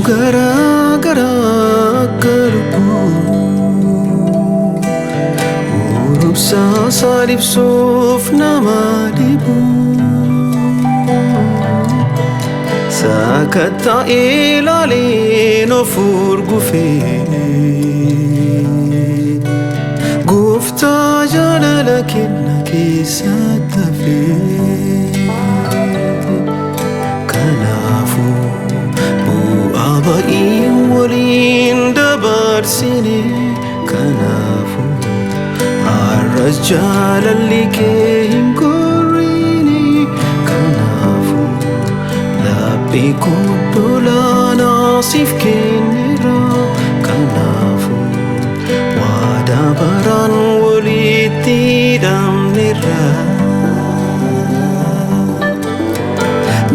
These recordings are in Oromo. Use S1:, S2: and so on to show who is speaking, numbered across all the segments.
S1: gara gara kalbu urupsa salib sof nama dibu sakata ilale no furgufe gufta jalala kinna kisatafe kanafu abai walin dabarsine kanafu arjalali ke hinkorini kanafu labi kudola nasif kenira kanafu wada baran waliti damnira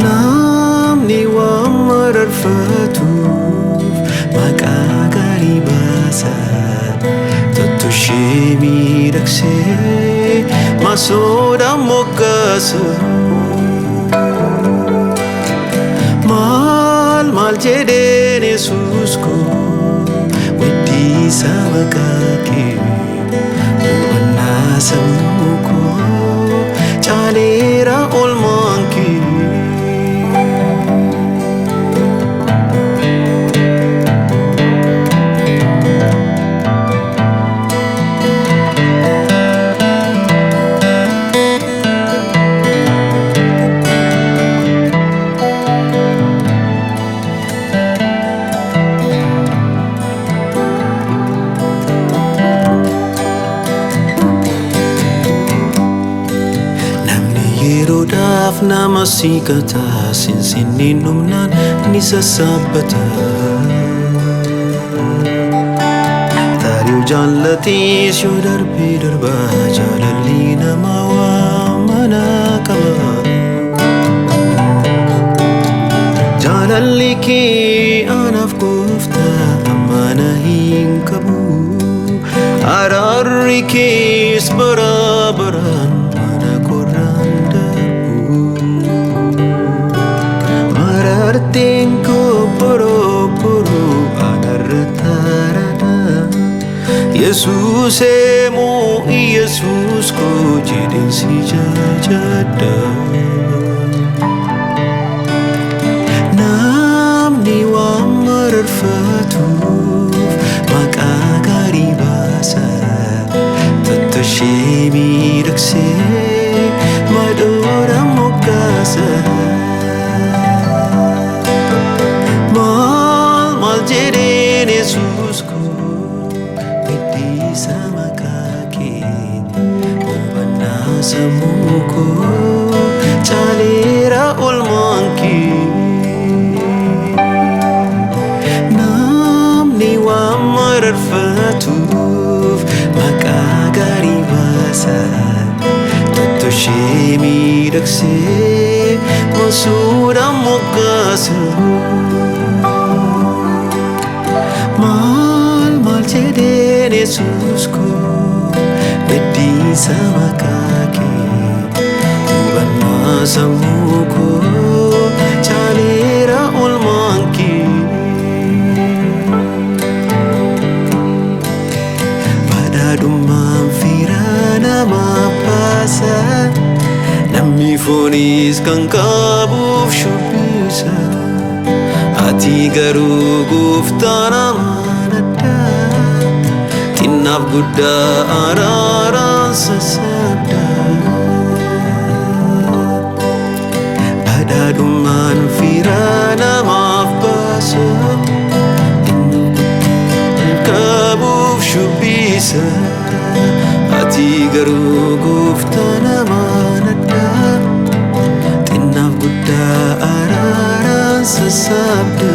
S1: namni waan mararfatuuf maqaa gaarii baasa tuttushee miidhagsee masoodhaan moggaasa maal jedheen Yesuus koo weddisa maqaa kee hubannaa sammuu koo caaleera oolmaan kee yerodhaaf nama siqata sinsinni numnaan ni sassaabata taariu jaallatis yoo darbee darbaa jaalalli nama waa mana qaba jaalalli kee anaaf gooftaa amana hin qabu araarri kees bara baraan mararteen koo boroo boroo anarratarada Yesuus moo Yesuus koo jedheen si jajadha namni waan mararfatuuf maqaa gaarii baasa tuttushee miidhagsee madoodhaan moggaasa jedheen Yesuus koo weddisa maqaa kee hubannaa sammuu koo caaleera oolmaan kee namni waan mararfatuuf maqaa gaarii baasa tuttushee miidhagsee masoodhaan moggaasa maal jedheen Yesuus koo weddisa maqaa kee hubannaa sammuu koo caaleera oolmaan kee badhaadhummaan firaa namaaf baasa namni foonis kan qabuuf shubbisa ati garuu gooftaa namaan addaa xinnaaf guddaa araaraan sassaabda badhaadhummaan firaa namaaf baasa qabuuf shubbisa ati garuu gooftaa namaan addaa xinnaaf guddaa araaraan sassaabda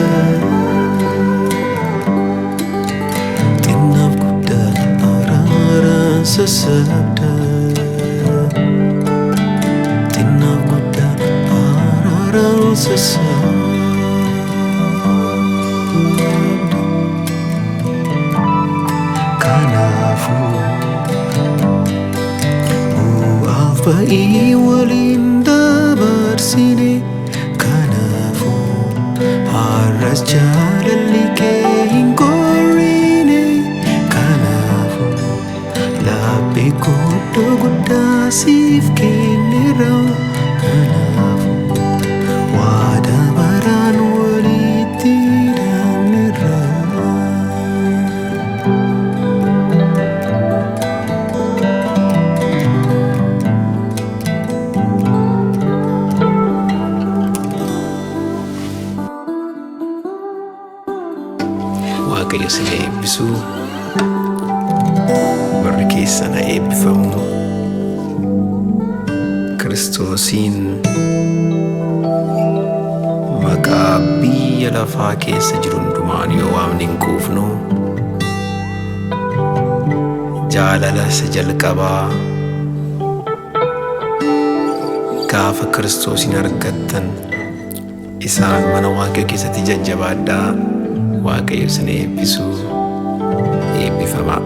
S1: xinnaaf guddaa araaraan sassaabda xinnaaf guddaa araaraan sassaabda kanaafuu bu'aaf ba'ii waliin dabarsine kanaafuu arras jaalalli kee hin gorrine. Kanaafuu laphee guddoo guddaa siif kenneera. Kanaafuu waadaa baraan walitti hidhamneerra. Waaqayyo si eebbisu, barri keessan haa eebbifamu. Kiristoosiin maqaa biyya lafaa keessa jiru hundumaan yoo waamne hin quufnu. Jaalala isa jalqabaa gaafa Kiristoosin argattan isaan mana Waaqayyo keessatti jajjabaadhaa. Waaqayyo isin eebbisu, eebbifamaa.